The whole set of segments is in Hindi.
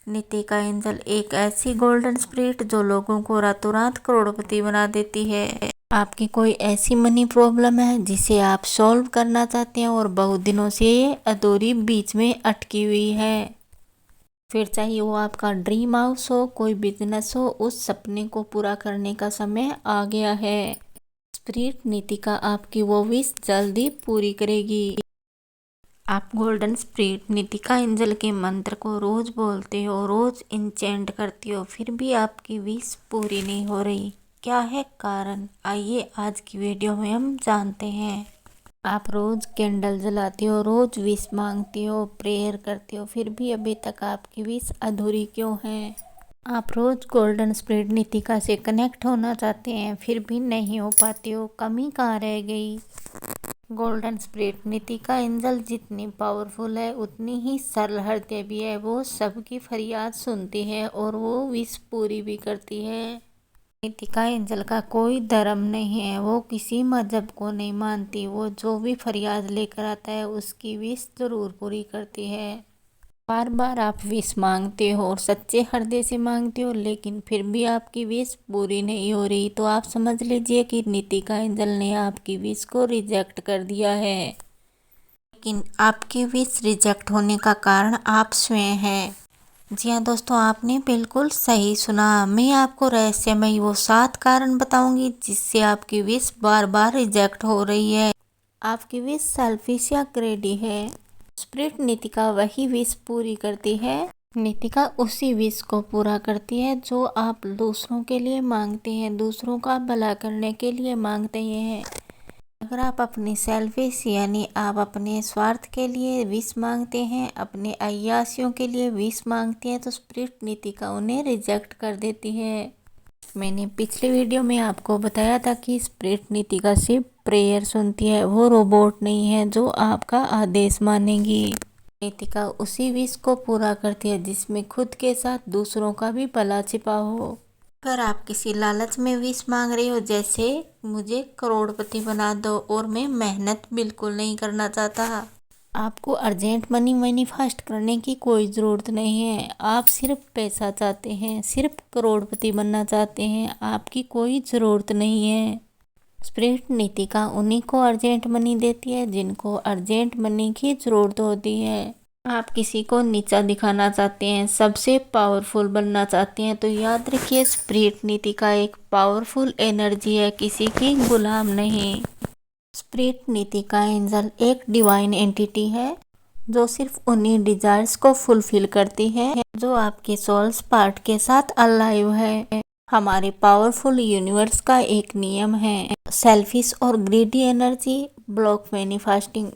नीतिका एंजल एक ऐसी गोल्डन स्पिरिट जो लोगों को रातों रात करोड़पति बना देती है। आपकी कोई ऐसी मनी प्रॉब्लम है जिसे आप सॉल्व करना चाहते हैं और बहुत दिनों से ये अधूरी बीच में अटकी हुई है। फिर चाहे वो आपका ड्रीम हाउस हो, कोई बिजनेस हो, उस सपने को पूरा करने का समय आ गया है। स्पिरिट नीतिका आपकी वो विश जल्दी पूरी करेगी। आप गोल्डन स्पिरिट नीतिका एंजल के मंत्र को रोज बोलते हो, रोज इंचेंट करती हो, फिर भी आपकी विश पूरी नहीं हो रही। क्या है कारण? आइए आज की वीडियो में हम जानते हैं। आप रोज कैंडल जलाती हो, रोज विश मांगती हो, प्रेयर करती हो, फिर भी अभी तक आपकी विश अधूरी क्यों है? आप रोज गोल्डन स्पिरिट नीतिका से कनेक्ट होना चाहते हैं, फिर भी नहीं हो पाती हो। कमी कहाँ रह गई? गोल्डन स्पिरिट नीतिका एंजल जितनी पावरफुल है उतनी ही सरल हृदय भी है। वो सबकी फरियाद सुनती है और वो विश पूरी भी करती है। नीतिका एंजल का कोई धर्म नहीं है, वो किसी मजहब को नहीं मानती। वो जो भी फरियाद लेकर आता है उसकी विश जरूर पूरी करती है। बार बार आप विश मांगते हो और सच्चे हृदय से मांगते हो, लेकिन फिर भी आपकी विश पूरी नहीं हो रही, तो आप समझ लीजिए कि नीतिका एंजल ने आपकी विश को रिजेक्ट कर दिया है। लेकिन आपकी विश रिजेक्ट होने का कारण आप स्वयं हैं। जी हाँ दोस्तों, आपने बिल्कुल सही सुना। मैं आपको रहस्यमयी वो 7 कारण बताऊंगी जिससे आपकी विश बार बार रिजेक्ट हो रही है। आपकी विश सेल्फिश या ग्रेडी है। स्पिरिट नीतिका वही विश पूरी करती है। नीतिका उसी विश को पूरा करती है जो आप दूसरों के लिए मांगते हैं, दूसरों का भला करने के लिए मांगते हैं। अगर आप अपनी सेल्फिश यानी आप अपने स्वार्थ के लिए विश मांगते हैं, अपने अय्यासियों के लिए विश मांगते हैं, तो स्पिरिट नीतिका उन्हें रिजेक्ट कर देती है। मैंने पिछले वीडियो में आपको बताया था कि स्पिरिट नीतिका सिर्फ प्रेयर सुनती है, वो रोबोट नहीं है जो आपका आदेश मानेगी। नीतिका उसी विश को पूरा करती है जिसमें खुद के साथ दूसरों का भी भला छिपा हो। अगर आप किसी लालच में विश मांग रहे हो, जैसे मुझे करोड़पति बना दो और मैं मेहनत बिल्कुल नहीं करना चाहता, आपको अर्जेंट मनी मैनिफेस्ट करने की कोई ज़रूरत नहीं है। आप सिर्फ पैसा चाहते हैं, सिर्फ करोड़पति बनना चाहते हैं, आपकी कोई ज़रूरत नहीं है। स्पिरिट नीतिका उन्हीं को अर्जेंट मनी देती है जिनको अर्जेंट मनी की ज़रूरत होती है। आप किसी को नीचा दिखाना चाहते हैं, सबसे पावरफुल बनना चाहते हैं, तो याद रखिए स्पिरिट नीतिका एक पावरफुल एनर्जी है, किसी की गुलाम नहीं। स्पिरिट नीतिका एंजल एक डिवाइन एंटिटी है जो सिर्फ उन्हीं डिजायर्स को फुलफिल करती है जो आपके सोल्स पार्ट के साथ अलाइव है। हमारे पावरफुल यूनिवर्स का एक नियम है, सेल्फिश और greedy energy block manifesting.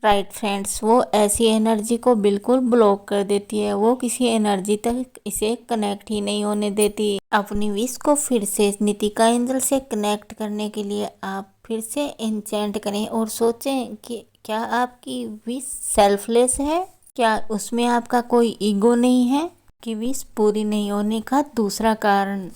Right friends, वो ऐसी एनर्जी को बिल्कुल ब्लॉक कर देती है, वो किसी एनर्जी तक इसे कनेक्ट ही नहीं होने देती। अपनी विश को फिर से नीतिका एंजल से कनेक्ट करने के लिए आप फिर से इंचेंट करें और सोचें कि क्या आपकी विश सेल्फलेस है, क्या उसमें आपका कोई ईगो नहीं है। कि विश पूरी नहीं होने का दूसरा कारण,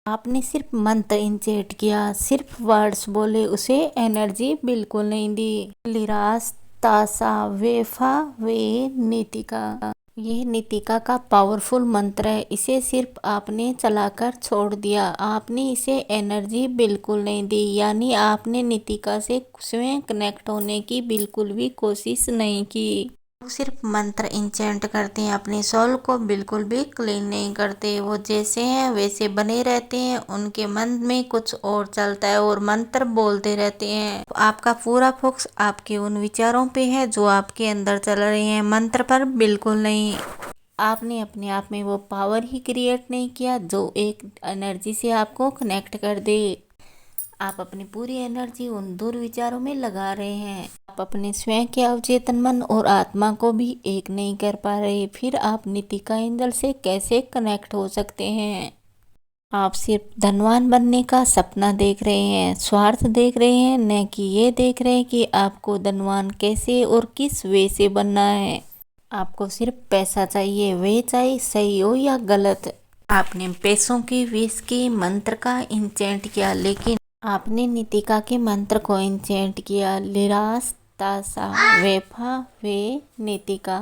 आपने सिर्फ मंत्र इंचेंट किया, सिर्फ वर्ड्स बोले, उसे एनर्जी बिल्कुल नहीं दी। लिरास तासा वेफा वे नीतिका, ये नीतिका का पावरफुल मंत्र है। इसे सिर्फ आपने चलाकर छोड़ दिया, आपने इसे एनर्जी बिल्कुल नहीं दी, यानी आपने नीतिका से स्वयं कनेक्ट होने की बिल्कुल भी कोशिश नहीं की। वो सिर्फ मंत्र इंचेंट करते हैं, अपने सोल को बिल्कुल भी क्लीन नहीं करते। वो जैसे हैं वैसे बने रहते हैं, उनके मन में कुछ और चलता है और मंत्र बोलते रहते हैं। आपका पूरा फोकस आपके उन विचारों पे है जो आपके अंदर चल रहे हैं, मंत्र पर बिल्कुल नहीं। आपने अपने आप में वो पावर ही क्रिएट नहीं किया जो एक एनर्जी से आपको कनेक्ट कर दे। आप अपनी पूरी एनर्जी उन दूर विचारों में लगा रहे हैं। आप अपने स्वयं के अवचेतन मन और आत्मा को भी एक नहीं कर पा रहे, फिर आप नीतिका एंजल से कैसे कनेक्ट हो सकते हैं? आप सिर्फ धनवान बनने का सपना देख रहे हैं, स्वार्थ देख रहे हैं, न कि ये देख रहे हैं कि आपको धनवान कैसे और किस वे से बनना है। आपको सिर्फ पैसा चाहिए, वे चाहे सही हो या गलत। आपने पैसों की विश की मंत्र का इंचेंट किया, लेकिन आपने नीतिका के मंत्र को इंचेंट किया, लिरास तासा वेफा वे नीतिका।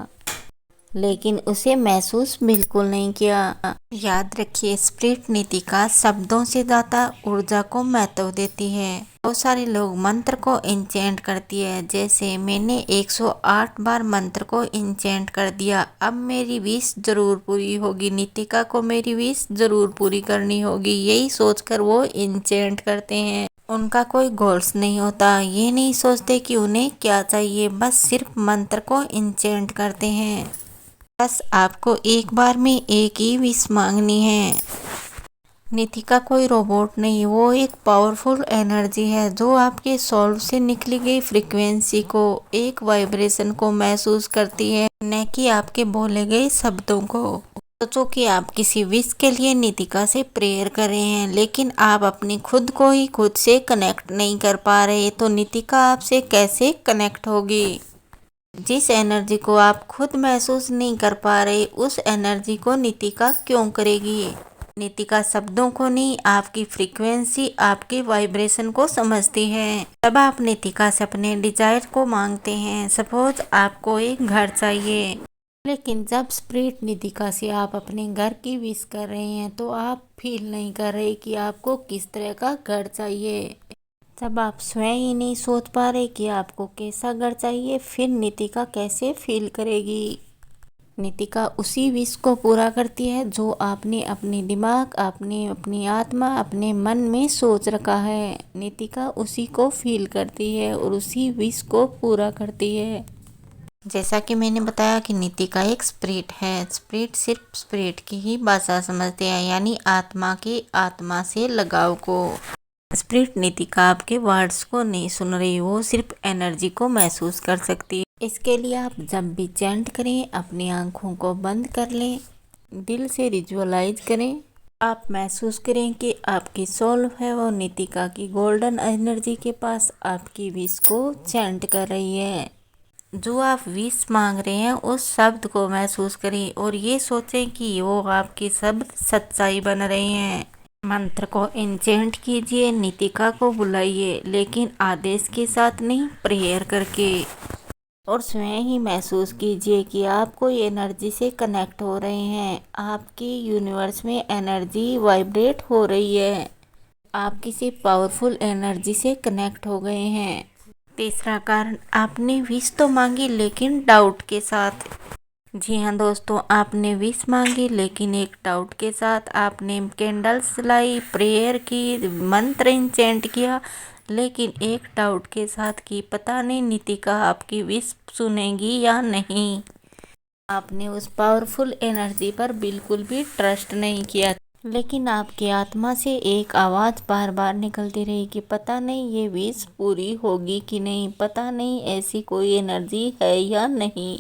लेकिन उसे महसूस बिल्कुल नहीं किया। याद रखिए, स्पिरिट नितिका शब्दों से ज़्यादा ऊर्जा को महत्व देती है। बहुत सारे लोग मंत्र को इंचेंट करती है, जैसे मैंने 108 बार मंत्र को इंचेंट कर दिया, अब मेरी विश जरूर पूरी होगी, नितिका को मेरी विश जरूर पूरी करनी होगी, यही सोचकर वो इंचेंट करते हैं। उनका कोई गोल्स नहीं होता, ये नहीं सोचते कि उन्हें क्या चाहिए, बस सिर्फ मंत्र को इंचेंट करते हैं। बस आपको एक बार में एक ही विश मांगनी है। नितिका कोई रोबोट नहीं, वो एक पावरफुल एनर्जी है जो आपके सोल से निकली गई फ्रीक्वेंसी को, एक वाइब्रेशन को महसूस करती है, न कि आपके बोले गए शब्दों को। सोचो कि आप किसी विश के लिए नितिका से प्रेयर कर रहे हैं, लेकिन आप अपनी खुद को ही खुद से कनेक्ट नहीं कर पा रहे, तो नितिका आपसे कैसे कनेक्ट होगी। जिस एनर्जी को आप खुद महसूस नहीं कर पा रहे, उस एनर्जी को नितिका क्यों करेगी। नितिका शब्दों को नहीं, आपकी फ्रीक्वेंसी, आपके वाइब्रेशन को समझती है। तब आप नितिका से अपने डिजायर को मांगते हैं। सपोज आपको एक घर चाहिए, लेकिन जब स्पिरिट नितिका से आप अपने घर की विश कर रहे हैं, तो आप फील नहीं कर रहे कि आपको किस तरह का घर चाहिए। जब आप स्वयं ही नहीं सोच पा रहे कि आपको कैसा घर चाहिए, फिर नितिका कैसे फील करेगी। नितिका उसी विश को पूरा करती है जो आपने अपने दिमाग, आपने अपनी आत्मा, अपने मन में सोच रखा है। नितिका उसी को फील करती है और उसी विश को पूरा करती है। जैसा कि मैंने बताया कि नितिका एक स्पिरिट है। स्पिरिट सिर्फ स्पिरिट की ही भाषा समझते हैं, यानी आत्मा के आत्मा से लगाव को। स्पिरिट नितिका आपके वर्ड्स को नहीं सुन रही, वो सिर्फ एनर्जी को महसूस कर सकती है। इसके लिए आप जब भी चैंट करें, अपनी आंखों को बंद कर लें, दिल से विजुअलाइज करें। आप महसूस करें कि आपकी सोल है वो नितिका की गोल्डन एनर्जी के पास आपकी विश को चैंट कर रही है। जो आप विश मांग रहे हैं उस शब्द को महसूस करें और ये सोचें कि वो आपके शब्द सच्चाई बन रहे हैं। मंत्र को इंचेंट कीजिए, नितिका को बुलाइए, लेकिन आदेश के साथ नहीं, प्रेयर करके। और स्वयं ही महसूस कीजिए कि आप कोई एनर्जी से कनेक्ट हो रहे हैं। आपकी यूनिवर्स में एनर्जी वाइब्रेट हो रही है। आप किसी पावरफुल एनर्जी से कनेक्ट हो गए हैं। तीसरा कारण, आपने विश तो मांगी लेकिन डाउट के साथ। जी हाँ दोस्तों, आपने विश मांगी लेकिन एक डाउट के साथ। आपने कैंडल्स जलाई, प्रेयर की, मंत्र इंचेंट किया, लेकिन एक डाउट के साथ कि पता नहीं नितिका आपकी विश सुनेगी या नहीं। आपने उस पावरफुल एनर्जी पर बिल्कुल भी ट्रस्ट नहीं किया, लेकिन आपकी आत्मा से एक आवाज़ बार बार निकलती रही कि पता नहीं ये विश पूरी होगी कि नहीं, पता नहीं ऐसी कोई एनर्जी है या नहीं।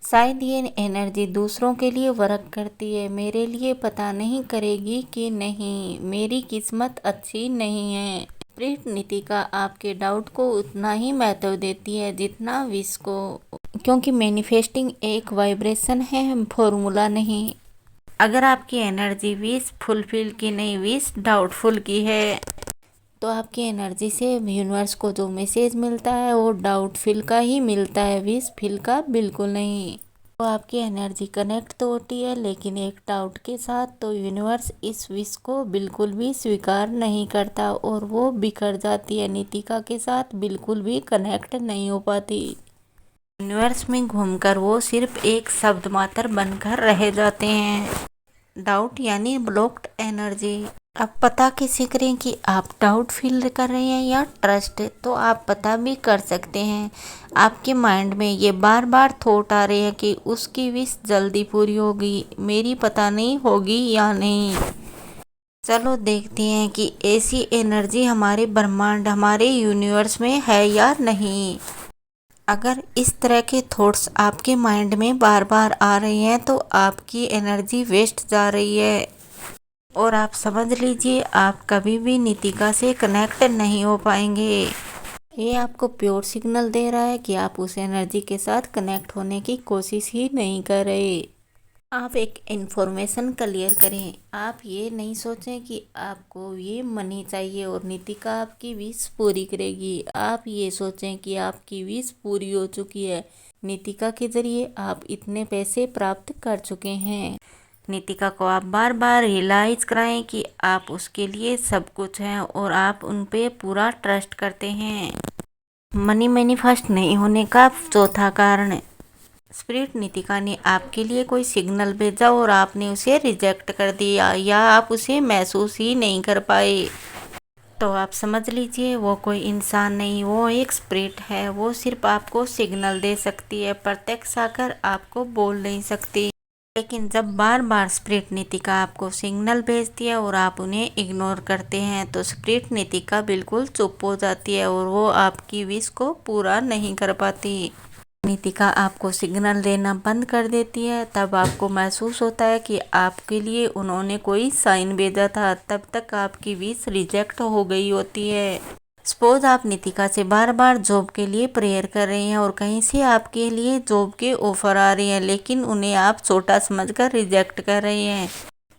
शायद ये एनर्जी दूसरों के लिए वर्क करती है, मेरे लिए पता नहीं करेगी कि नहीं, मेरी किस्मत अच्छी नहीं है। स्पिरिट नितिका आपके डाउट को उतना ही महत्व देती है जितना विश को, क्योंकि मैनिफेस्टिंग एक वाइब्रेशन है, फॉर्मूला नहीं। अगर आपकी एनर्जी विश फुलफिल की नहीं, विश डाउटफुल की है, तो आपकी एनर्जी से यूनिवर्स को जो मैसेज मिलता है वो डाउट फिल का ही मिलता है, विश फिल का बिल्कुल नहीं। तो आपकी एनर्जी कनेक्ट तो होती है लेकिन एक डाउट के साथ, तो यूनिवर्स इस विश को बिल्कुल भी स्वीकार नहीं करता और वो बिखर जाती है, नितिका के साथ बिल्कुल भी कनेक्ट नहीं हो पाती। यूनिवर्स में घूमकर वो सिर्फ एक शब्द मात्र बनकर रह जाते हैं। डाउट यानी ब्लॉक्ड एनर्जी। अब पता कैसे करें कि आप डाउट फील कर रहे हैं या ट्रस्ट, तो आप पता भी कर सकते हैं। आपके माइंड में ये बार बार थॉट आ रहे हैं कि उसकी विश जल्दी पूरी होगी, मेरी पता नहीं होगी या नहीं। चलो देखते हैं कि ऐसी एनर्जी हमारे ब्रह्मांड, हमारे यूनिवर्स में है या नहीं। अगर इस तरह के थॉट्स आपके माइंड में बार बार आ रहे हैं, तो आपकी एनर्जी वेस्ट जा रही है और आप समझ लीजिए आप कभी भी नितिका से कनेक्ट नहीं हो पाएंगे। ये आपको प्योर सिग्नल दे रहा है कि आप उस एनर्जी के साथ कनेक्ट होने की कोशिश ही नहीं कर रहे। आप एक इन्फॉर्मेशन क्लियर करें। आप ये नहीं सोचें कि आपको ये मनी चाहिए और नितिका आपकी विश पूरी करेगी। आप ये सोचें कि आपकी विश पूरी हो चुकी है, नितिका के जरिए आप इतने पैसे प्राप्त कर चुके हैं। नितिका को आप बार बार रियलाइज कराएं कि आप उसके लिए सब कुछ हैं और आप उन पे पूरा ट्रस्ट करते हैं। मनी मैनिफेस्ट नहीं होने का चौथा कारण, स्पिरिट नितिका ने आपके लिए कोई सिग्नल भेजा और आपने उसे रिजेक्ट कर दिया या आप उसे महसूस ही नहीं कर पाए। तो आप समझ लीजिए वो कोई इंसान नहीं, वो एक स्पिरिट है। वो सिर्फ आपको सिग्नल दे सकती है, प्रत्यक्ष आकर आपको बोल नहीं सकती। लेकिन जब बार बार स्पिरिट नितिका आपको सिग्नल भेजती है और आप उन्हें इग्नोर करते हैं तो स्पिरिट नितिका बिल्कुल चुप हो जाती है और वो आपकी विश को पूरा नहीं कर पाती। नितिका आपको सिग्नल देना बंद कर देती है, तब आपको महसूस होता है कि आपके लिए उन्होंने कोई साइन भेजा था। तब तक आपकी विश रिजेक्ट हो गई होती है। सपोज आप नितिका से बार बार जॉब के लिए प्रेयर कर रहे हैं और कहीं से आपके लिए जॉब के ऑफर आ रहे हैं, लेकिन उन्हें आप छोटा समझकर रिजेक्ट कर रहे हैं।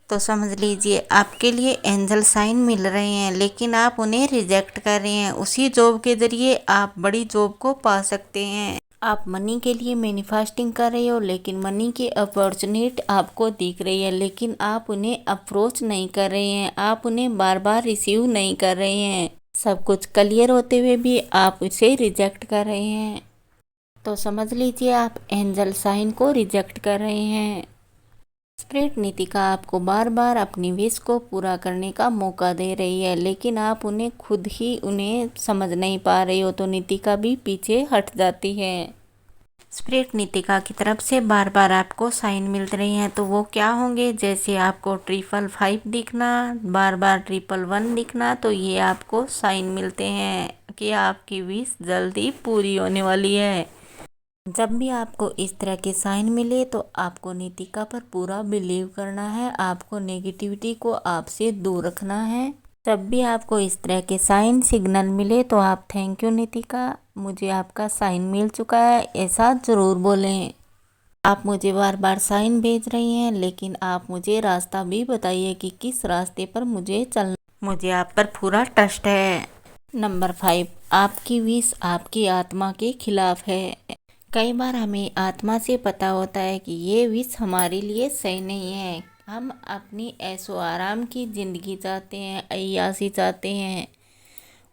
तो समझ लीजिए आपके लिए एंजल साइन मिल रहे हैं, लेकिन आप उन्हें रिजेक्ट कर रहे हैं। उसी जॉब के जरिए आप बड़ी जॉब को पा सकते हैं। आप मनी के लिए मैनिफेस्टिंग कर रहे हो, लेकिन मनी की अपॉर्चुनिटी आपको दिख रही है, लेकिन आप उन्हें अप्रोच नहीं कर रहे हैं। आप उन्हें बार बार रिसीव नहीं कर रहे हैं। सब कुछ क्लियर होते हुए भी आप इसे रिजेक्ट कर रहे हैं। तो समझ लीजिए आप एंजल साइन को रिजेक्ट कर रहे हैं। स्पिरिट नितिका आपको बार बार अपनी विश को पूरा करने का मौका दे रही है, लेकिन आप उन्हें खुद ही उन्हें समझ नहीं पा रहे हो, तो नितिका भी पीछे हट जाती है। स्पिरिट नितिका की तरफ से बार बार आपको साइन मिल रहे हैं, तो वो क्या होंगे? जैसे आपको 555 दिखना, बार बार 111 दिखना, तो ये आपको साइन मिलते हैं कि आपकी विश जल्दी पूरी होने वाली है। जब भी आपको इस तरह के साइन मिले तो आपको नितिका पर पूरा बिलीव करना है। आपको नेगेटिविटी को आपसे दूर रखना है। जब भी आपको इस तरह के साइन सिग्नल मिले तो आप थैंक यू नितिका, मुझे आपका साइन मिल चुका है, ऐसा ज़रूर बोलें। आप मुझे बार बार साइन भेज रही हैं, लेकिन आप मुझे रास्ता भी बताइए कि किस रास्ते पर मुझे चलना। मुझे आप पर पूरा ट्रस्ट है। नंबर 5, आपकी विश आपकी आत्मा के खिलाफ है। कई बार हमें आत्मा से पता होता है कि ये विश हमारे लिए सही नहीं है। हम अपनी ऐशो आराम की ज़िंदगी चाहते हैं, अय्याशी चाहते हैं,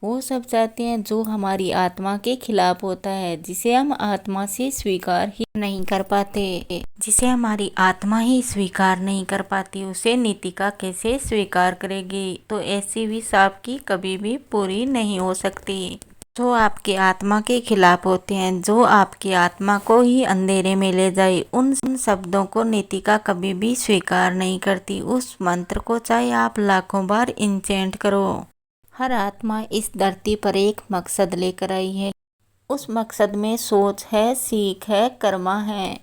वो सब चाहते हैं जो हमारी आत्मा के खिलाफ होता है, जिसे हम आत्मा से स्वीकार ही नहीं कर पाते। जिसे हमारी आत्मा ही स्वीकार नहीं कर पाती, उसे नितिका कैसे स्वीकार करेगी? तो ऐसी विश आपकी कभी भी पूरी नहीं हो सकती। जो आपके आत्मा के खिलाफ होते हैं, जो आपकी आत्मा को ही अंधेरे में ले जाए, उन शब्दों को नितिका कभी भी स्वीकार नहीं करती। उस मंत्र को चाहे आप लाखों बार इंचेंट करो। हर आत्मा इस धरती पर एक मकसद लेकर आई है। उस मकसद में सोच है, सीख है, कर्मा है।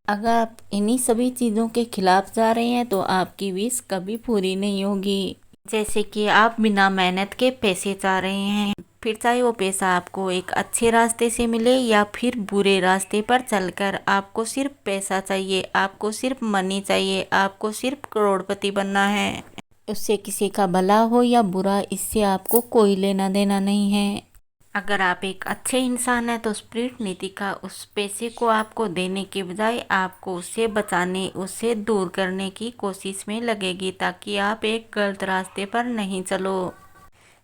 अगर आप इन्हीं सभी चीज़ों के खिलाफ जा रहे हैं तो आपकी विश कभी पूरी नहीं होगी। जैसे कि आप बिना मेहनत के पैसे चाह रहे हैं, फिर चाहे वो पैसा आपको एक अच्छे रास्ते से मिले या फिर बुरे रास्ते पर चलकर, आपको सिर्फ पैसा चाहिए, आपको सिर्फ मनी चाहिए, आपको सिर्फ करोड़पति बनना है। उससे किसी का भला हो या बुरा, इससे आपको कोई लेना देना नहीं है। अगर आप एक अच्छे इंसान हैं तो स्पिरिट नितिका उस पैसे को आपको देने के बजाय आपको उससे बचाने, उससे दूर करने की कोशिश में लगेगी, ताकि आप एक गलत रास्ते पर नहीं चलो।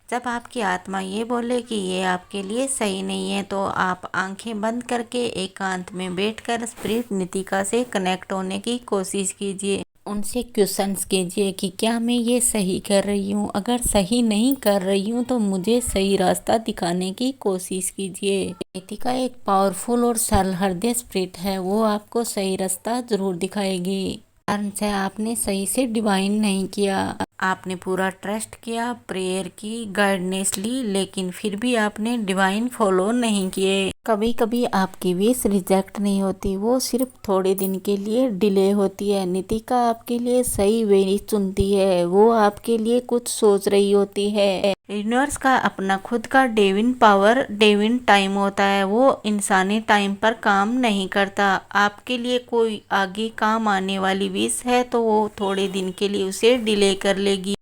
जब आपकी आत्मा ये बोले कि ये आपके लिए सही नहीं है, तो आप आंखें बंद करके एकांत में बैठकर स्पिरिट नितिका से कनेक्ट होने की कोशिश कीजिए। उनसे क्वेश्चंस कीजिए कि क्या मैं ये सही कर रही हूँ? अगर सही नहीं कर रही हूँ तो मुझे सही रास्ता दिखाने की कोशिश कीजिए। नितिका एक पावरफुल और सरल हृदय स्पिरिट है, वो आपको सही रास्ता जरूर दिखाएगी। कारण से आपने सही से डिवाइन नहीं किया, आपने पूरा ट्रस्ट किया, प्रेयर की, गाइडेंस ली, लेकिन फिर भी आपने डिवाइन फॉलो नहीं किए। कभी कभी आपकी विश रिजेक्ट नहीं होती, वो सिर्फ थोड़े दिन के लिए डिले होती है। नितिका आपके लिए सही वे चुनती है, वो आपके लिए कुछ सोच रही होती है। यूनिवर्स का अपना खुद का डिवाइन पावर, डिवाइन टाइम होता है, वो इंसानी टाइम पर काम नहीं करता। आपके लिए कोई आगे काम आने वाली विश है तो वो थोड़े दिन के लिए उसे डिले कर लेगी,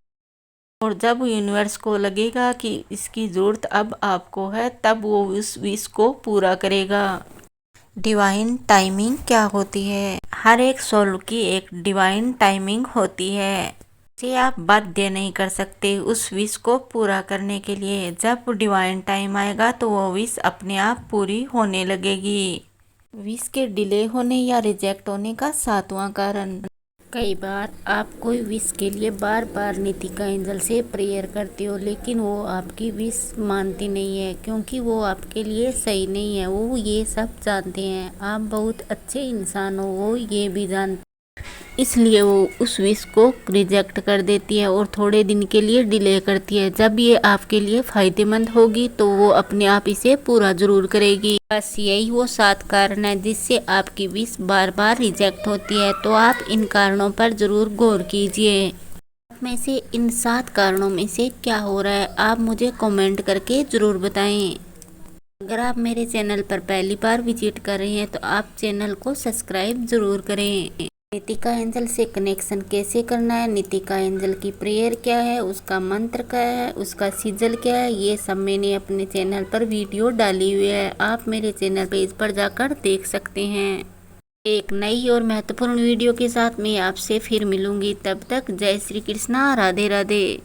और जब यूनिवर्स को लगेगा कि इसकी ज़रूरत अब आपको है, तब वो उस विश को पूरा करेगा। डिवाइन टाइमिंग क्या होती है? हर एक सोल की एक डिवाइन टाइमिंग होती है जिसे आप बाध्य नहीं कर सकते उस विश को पूरा करने के लिए। जब डिवाइन टाइम आएगा तो वो विश अपने आप पूरी होने लगेगी। विश के डिले होने या रिजेक्ट होने का 7वां कारण। कई बार आप कोई विश के लिए बार बार नितिका एंजल से प्रेयर करते हो, लेकिन वो आपकी विश मानती नहीं है क्योंकि वो आपके लिए सही नहीं है। वो ये सब जानते हैं, आप बहुत अच्छे इंसान हो, वो ये भी जानते, इसलिए वो उस विश को रिजेक्ट कर देती है और थोड़े दिन के लिए डिले करती है। जब ये आपके लिए फायदेमंद होगी तो वो अपने आप इसे पूरा जरूर करेगी। बस यही वो 7 कारण है जिससे आपकी विश बार बार रिजेक्ट होती है। तो आप इन कारणों पर जरूर गौर कीजिए। में से इन 7 कारणों में से क्या हो रहा है आप मुझे कमेंट करके ज़रूर बताएं। अगर आप मेरे चैनल पर पहली बार विजिट कर रहे हैं तो आप चैनल को सब्सक्राइब ज़रूर करें। नितिका एंजल से कनेक्शन कैसे करना है, नितिका एंजल की प्रेयर क्या है, उसका मंत्र क्या है, उसका सिजल क्या है, ये सब मैंने अपने चैनल पर वीडियो डाली हुई है। आप मेरे चैनल पेज पर जाकर देख सकते हैं। एक नई और महत्वपूर्ण वीडियो के साथ मैं आपसे फिर मिलूंगी। तब तक जय श्री कृष्णा, राधे राधे।